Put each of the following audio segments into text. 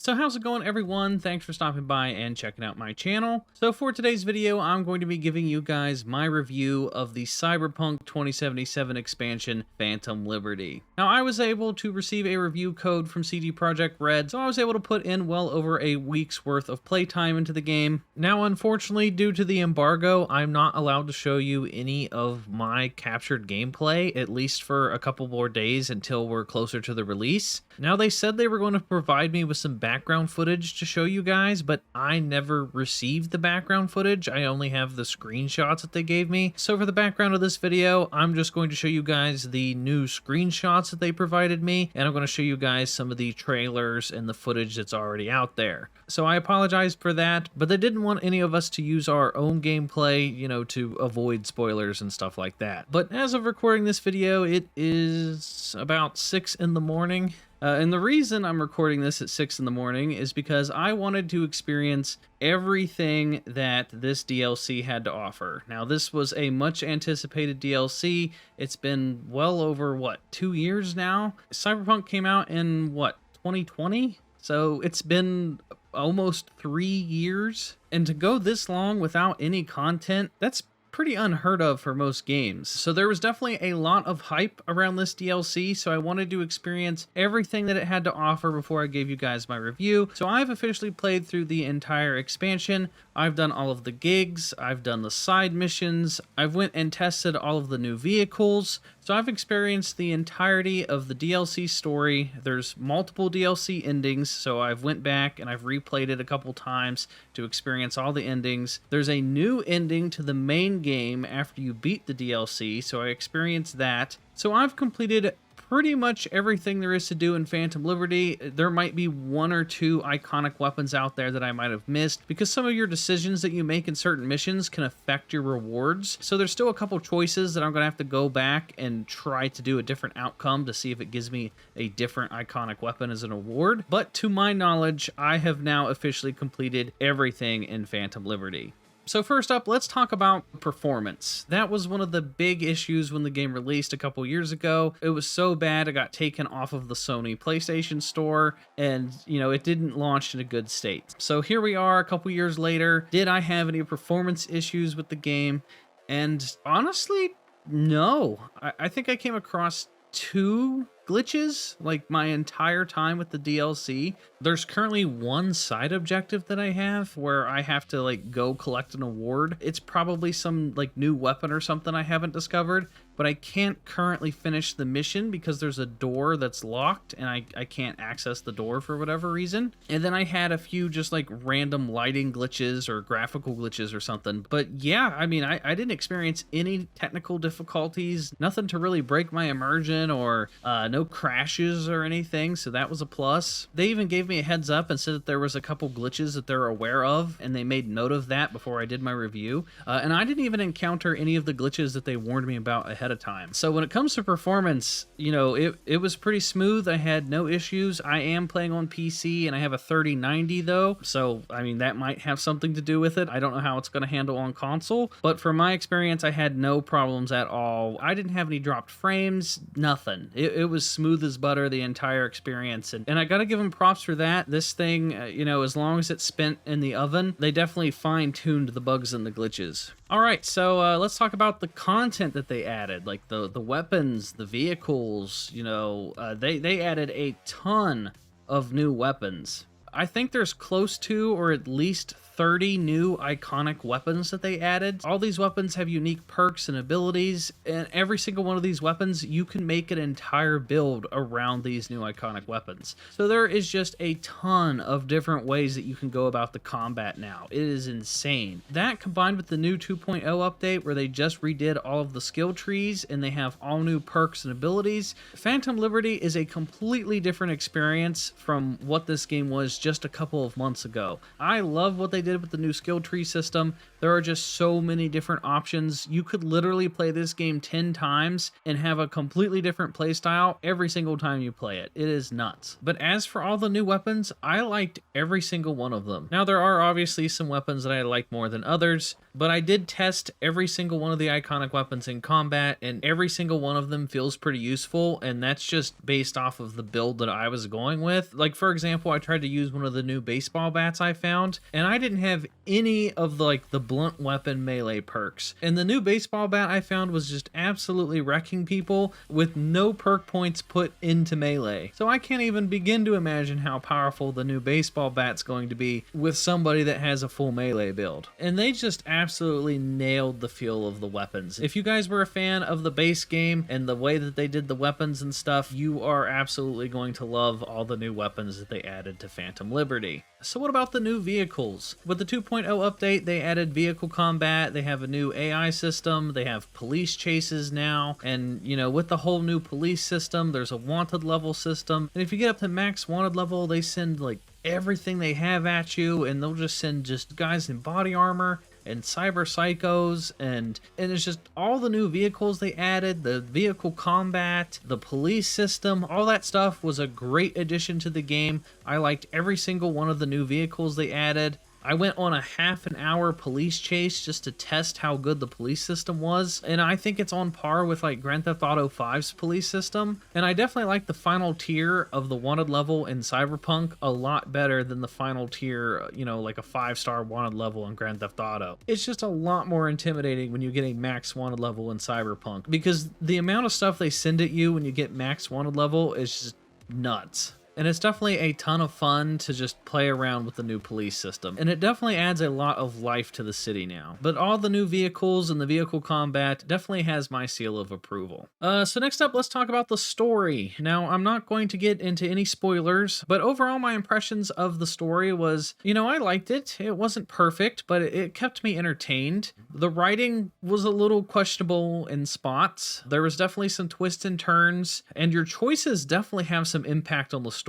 So how's it going, everyone? Thanks for stopping by and checking out my channel. So for today's video, I'm going to be giving you guys my review of the Cyberpunk 2077 expansion, Phantom Liberty. Now, I was able to receive a review code from CD Projekt Red, so I was able to put in well over a week's worth of playtime into the game. Now, unfortunately, due to the embargo, I'm not allowed to show you any of my captured gameplay, at least for a couple more days until we're closer to the release. Now, they said they were going to provide me with some background footage to show you guys, but I never received the background footage. I only have the screenshots that they gave me. So for the background of this video, I'm just going to show you guys the new screenshots that they provided me, and I'm going to show you guys some of the trailers and the footage that's already out there. So I apologize for that, but they didn't want any of us to use our own gameplay, you know, to avoid spoilers and stuff like that. But as of recording this video, it is about 6 in the morning. And the reason I'm recording this at 6 in the morning is because I wanted to experience everything that this DLC had to offer. Now, this was a much anticipated DLC. It's been well over, 2 years now? Cyberpunk came out in, 2020? So it's been almost 3 years. And to go this long without any content, that's pretty unheard of for most games. So there was definitely a lot of hype around this DLC, so I wanted to experience everything that it had to offer before I gave you guys my review. So I've officially played through the entire expansion. I've done all of the gigs, I've done the side missions, I've went and tested all of the new vehicles. So I've experienced the entirety of the DLC story. There's multiple DLC endings, so I've went back and I've replayed it a couple times to experience all the endings. There's a new ending to the main game after you beat the DLC, so I experienced that. So I've completed pretty much everything there is to do in Phantom Liberty. There might be one or two iconic weapons out there that I might have missed, because some of your decisions that you make in certain missions can affect your rewards. So there's still a couple choices that I'm going to have to go back and try to do a different outcome to see if it gives me a different iconic weapon as an award. But to my knowledge, I have now officially completed everything in Phantom Liberty. So first up, let's talk about performance. That was one of the big issues when the game released a couple years ago. It was so bad it got taken off of the Sony PlayStation Store, and it didn't launch in a good state. So here we are a couple years later. Did I have any performance issues with the game? And honestly, no. I think I came across 2 glitches like my entire time with the DLC. There's currently one side objective that I have where I have to go collect an award. It's probably some new weapon or something I haven't discovered, but I can't currently finish the mission because there's a door that's locked and I can't access the door for whatever reason. And then I had a few just random lighting glitches or graphical glitches or something. But yeah, I mean, I didn't experience any technical difficulties, nothing to really break my immersion or no crashes or anything, so that was a plus. They even gave me a heads up and said that there was a couple glitches that they're aware of, and they made note of that before I did my review. And I didn't even encounter any of the glitches that they warned me about ahead of time. So when it comes to performance, it was pretty smooth. I had no issues. I am playing on PC and I have a 3090 though, so I mean that might have something to do with it. I don't know how it's going to handle on console, but from my experience, I had no problems at all. I didn't have any dropped frames, nothing. It was smooth as butter the entire experience, and I gotta give them props for that. This thing, as long as it's spent in the oven, they definitely fine-tuned the bugs and the glitches. Alright, so let's talk about the content that they added, like the weapons, the vehicles. They added a ton of new weapons. I think there's close to, or at least 30 new iconic weapons that they added. All these weapons have unique perks and abilities, and every single one of these weapons, you can make an entire build around these new iconic weapons. So there is just a ton of different ways that you can go about the combat now. It is insane. That combined with the new 2.0 update where they just redid all of the skill trees and they have all new perks and abilities, Phantom Liberty is a completely different experience from what this game was just a couple of months ago. I love what they did with the new skill tree system. There are just so many different options. You could literally play this game 10 times and have a completely different playstyle every single time you play it. It is nuts. But as for all the new weapons, I liked every single one of them. Now, there are obviously some weapons that I like more than others, but I did test every single one of the iconic weapons in combat, and every single one of them feels pretty useful, and that's just based off of the build that I was going with. Like, for example, I tried to use one of the new baseball bats I found, and I didn't have any of the blunt weapon melee perks. And the new baseball bat I found was just absolutely wrecking people with no perk points put into melee. So I can't even begin to imagine how powerful the new baseball bat's going to be with somebody that has a full melee build. And they just absolutely nailed the feel of the weapons. If you guys were a fan of the base game and the way that they did the weapons and stuff, you are absolutely going to love all the new weapons that they added to Phantom Liberty. So what about the new vehicles? With the 2.0 update, they added vehicle combat, they have a new AI system, they have police chases now, and you know, with the whole new police system, there's a wanted level system, and if you get up to max wanted level, they send like everything they have at you, and they'll just send just guys in body armor and cyber psychos, and it's just all the new vehicles they added, the vehicle combat, the police system, all that stuff was a great addition to the game. I liked every single one of the new vehicles they added. I went on a half an hour police chase just to test how good the police system was, and I think it's on par with like Grand Theft Auto 5's police system, and I definitely like the final tier of the wanted level in Cyberpunk a lot better than the final tier, you know, like a 5-star wanted level in Grand Theft Auto. It's just a lot more intimidating when you get a max wanted level in Cyberpunk, because the amount of stuff they send at you when you get max wanted level is just nuts. And it's definitely a ton of fun to just play around with the new police system. And it definitely adds a lot of life to the city now. But all the new vehicles and the vehicle combat definitely has my seal of approval. So next up, let's talk about the story. Now, I'm not going to get into any spoilers, but overall my impressions of the story was, you know, I liked it. It wasn't perfect, but it kept me entertained. The writing was a little questionable in spots. There was definitely some twists and turns, and your choices definitely have some impact on the story.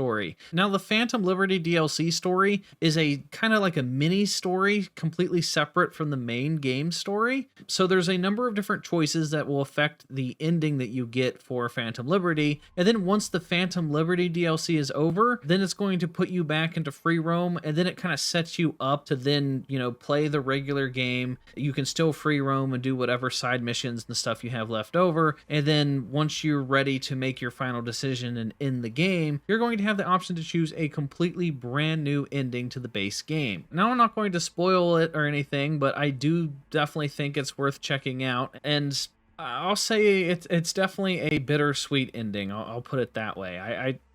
Now, the Phantom Liberty DLC story is a kind of like a mini story completely separate from the main game story. So there's a number of different choices that will affect the ending that you get for Phantom Liberty. And then once the Phantom Liberty DLC is over, then it's going to put you back into free roam, and then it kind of sets you up to then, you know, play the regular game. You can still free roam and do whatever side missions and stuff you have left over. And then once you're ready to make your final decision and end the game, you're going to have the option to choose a completely brand new ending to the base game. Now, I'm not going to spoil it or anything, but I do definitely think it's worth checking out, and I'll say it's definitely a bittersweet ending. I'll put it that way.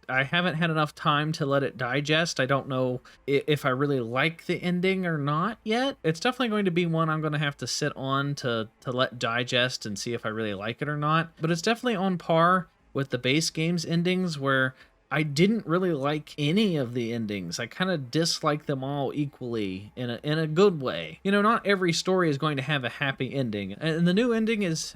I haven't had enough time to let it digest. I don't know if I really like the ending or not yet. It's definitely going to be one I'm going to have to sit on to let digest and see if I really like it or not. But it's definitely on par with the base game's endings, where I didn't really like any of the endings. I kind of dislike them all equally in a good way. You know, not every story is going to have a happy ending, and the new ending is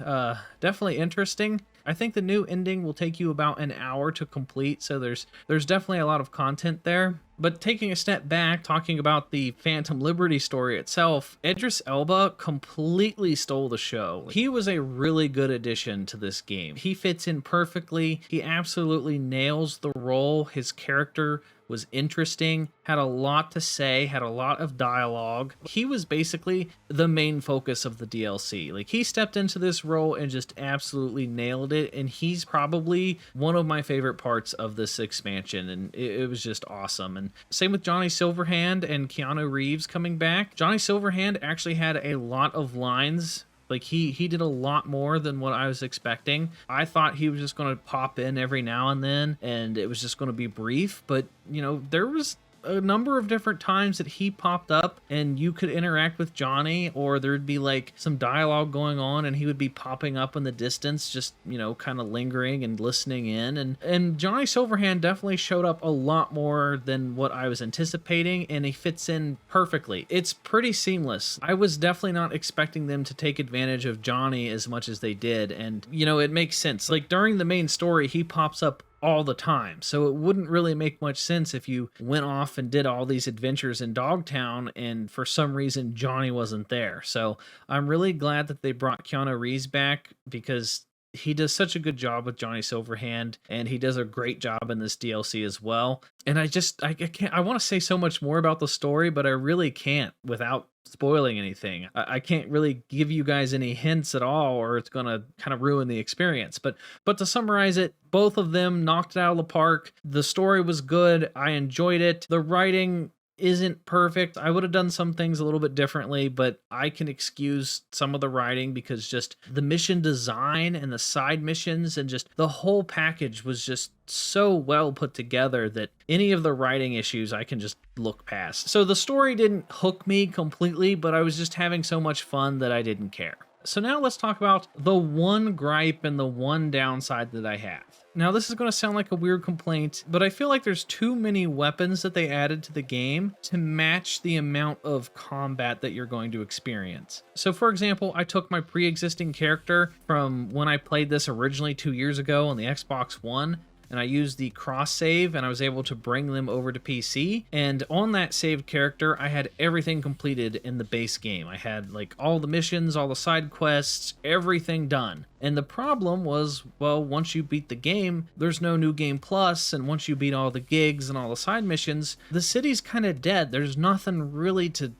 definitely interesting. I think the new ending will take you about an hour to complete, so there's definitely a lot of content there. But taking a step back, talking about the Phantom Liberty story itself, Idris Elba completely stole the show. He was a really good addition to this game. He fits in perfectly. He absolutely nails the role. His character was interesting, had a lot to say, had a lot of dialogue. He was basically the main focus of the DLC. Like, he stepped into this role and just absolutely nailed it, and he's probably one of my favorite parts of this expansion, and it was just awesome. And same with Johnny Silverhand and Keanu Reeves coming back. Johnny Silverhand actually had a lot of lines. Like, he did a lot more than what I was expecting. I thought he was just going to pop in every now and then, and it was just going to be brief. But, you know, there was a number of different times that he popped up and you could interact with Johnny, or there'd be like some dialogue going on and he would be popping up in the distance, just, you know, kind of lingering and listening in. And Johnny Silverhand definitely showed up a lot more than what I was anticipating, and he fits in perfectly. It's pretty seamless. I was definitely not expecting them to take advantage of Johnny as much as they did, and, you know, it makes sense. Like, during the main story, he pops up all the time, so it wouldn't really make much sense if you went off and did all these adventures in Dogtown and for some reason Johnny wasn't there. So I'm really glad that they brought Keanu Reeves back, because he does such a good job with Johnny Silverhand, and he does a great job in this DLC as well. And I can't, I want to say so much more about the story, but I really can't without spoiling anything. I can't really give you guys any hints at all, or it's gonna kind of ruin the experience. But to summarize it, both of them knocked it out of the park. The story was good. I enjoyed it. The writing isn't perfect. I would have done some things a little bit differently, but I can excuse some of the writing because just the mission design and the side missions and just the whole package was just so well put together that any of the writing issues I can just look past. So the story didn't hook me completely, but I was just having so much fun that I didn't care. So now let's talk about the one gripe and the one downside that I have. Now, this is going to sound like a weird complaint, but I feel like there's too many weapons that they added to the game to match the amount of combat that you're going to experience. So, for example, I took my pre-existing character from when I played this originally 2 years ago on the Xbox One, and I used the cross save and I was able to bring them over to PC. And on that saved character, I had everything completed in the base game. I had like all the missions, all the side quests, everything done. And the problem was, well, once you beat the game, there's no new game plus, and once you beat all the gigs and all the side missions, the city's kind of dead. There's nothing really to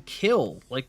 kill. Like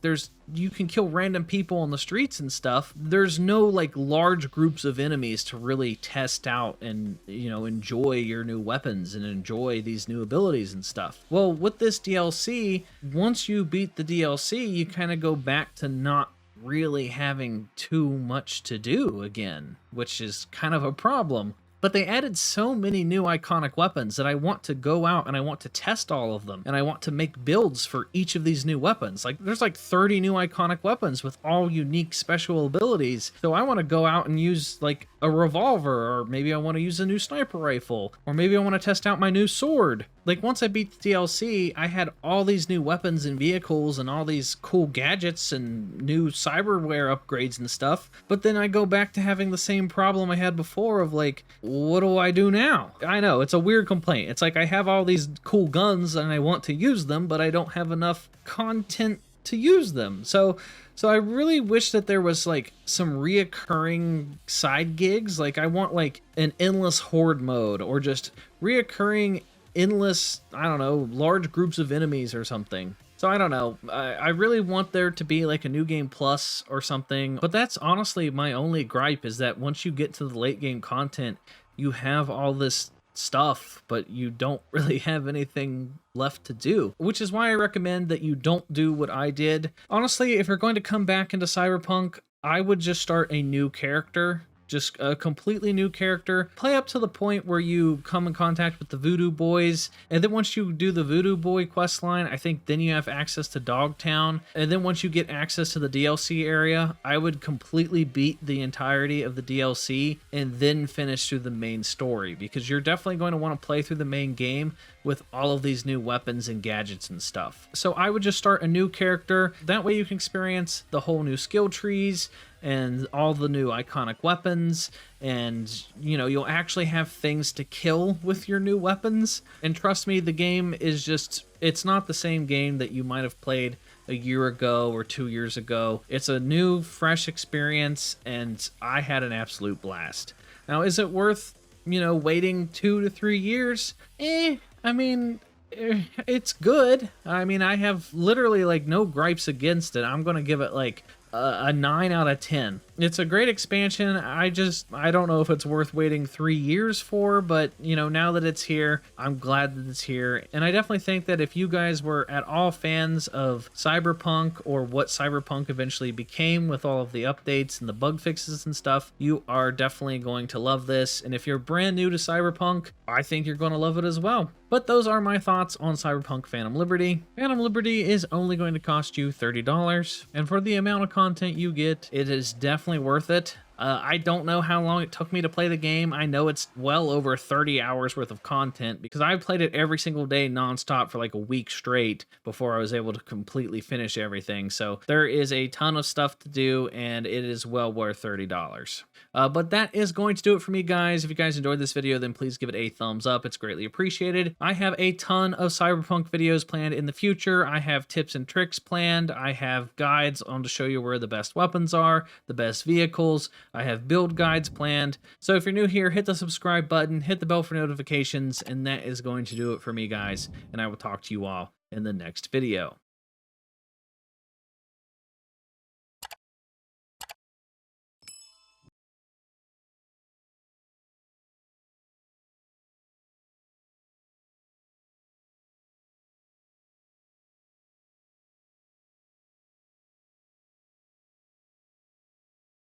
you can kill random people on the streets and stuff. There's no like large groups of enemies to really test out and, you know, enjoy your new weapons and enjoy these new abilities and stuff. Well, with this DLC, once you beat the DLC, you kind of go back to not really having too much to do again, which is kind of a problem. But they added so many new iconic weapons that I want to go out and I want to test all of them. And I want to make builds for each of these new weapons. Like there's like 30 new iconic weapons with all unique special abilities. So I want to go out and use like a revolver, or maybe I want to use a new sniper rifle, or maybe I want to test out my new sword. Like once I beat the DLC, I had all these new weapons and vehicles and all these cool gadgets and new cyberware upgrades and stuff. But then I go back to having the same problem I had before of like, what do I do now? I know, it's a weird complaint. It's like I have all these cool guns and I want to use them, but I don't have enough content to use them. So I really wish that there was like some reoccurring side gigs. Like I want like an endless horde mode, or just reoccurring endless, I don't know, large groups of enemies or something. So I don't know. I really want there to be like a new game plus or something. But that's honestly my only gripe, is that once you get to the late game content, you have all this stuff, but you don't really have anything left to do, which is why I recommend that you don't do what I did. Honestly, if you're going to come back into Cyberpunk, I would just start a new character. Just a completely new character. Play up to the point where you come in contact with the Voodoo Boys, and then once you do the Voodoo Boy questline, I think then you have access to Dogtown, and then once you get access to the DLC area, I would completely beat the entirety of the DLC and then finish through the main story, because you're definitely going to want to play through the main game with all of these new weapons and gadgets and stuff. So I would just start a new character. That way you can experience the whole new skill trees and all the new iconic weapons, and you know, you'll actually have things to kill with your new weapons. And trust me, the game is just, it's not the same game that you might have played a year ago or 2 years ago. It's a new, fresh experience, and I had an absolute blast. Now, is it worth, you know, waiting 2 to 3 years? I mean, it's good. I mean, I have literally like no gripes against it. I'm gonna give it like a 9 out of 10. It's a great expansion. I don't know if it's worth waiting 3 years for, but you know, now that it's here, I'm glad that it's here. And I definitely think that if you guys were at all fans of Cyberpunk, or what Cyberpunk eventually became with all of the updates and the bug fixes and stuff, you are definitely going to love this. And if you're brand new to Cyberpunk, I think you're going to love it as well. But those are my thoughts on Cyberpunk Phantom Liberty. Phantom Liberty is only going to cost you $30, and for the amount of content you get, it is definitely worth it. I don't know how long it took me to play the game. I know it's well over 30 hours worth of content, because I played it every single day nonstop for like a week straight before I was able to completely finish everything. So there is a ton of stuff to do, and it is well worth $30. But that is going to do it for me, guys. If you guys enjoyed this video, then please give it a thumbs up. It's greatly appreciated. I have a ton of Cyberpunk videos planned in the future. I have tips and tricks planned. I have guides on to show you where the best weapons are, the best vehicles. I have build guides planned. So if you're new here, hit the subscribe button, hit the bell for notifications, and that is going to do it for me, guys. And I will talk to you all in the next video.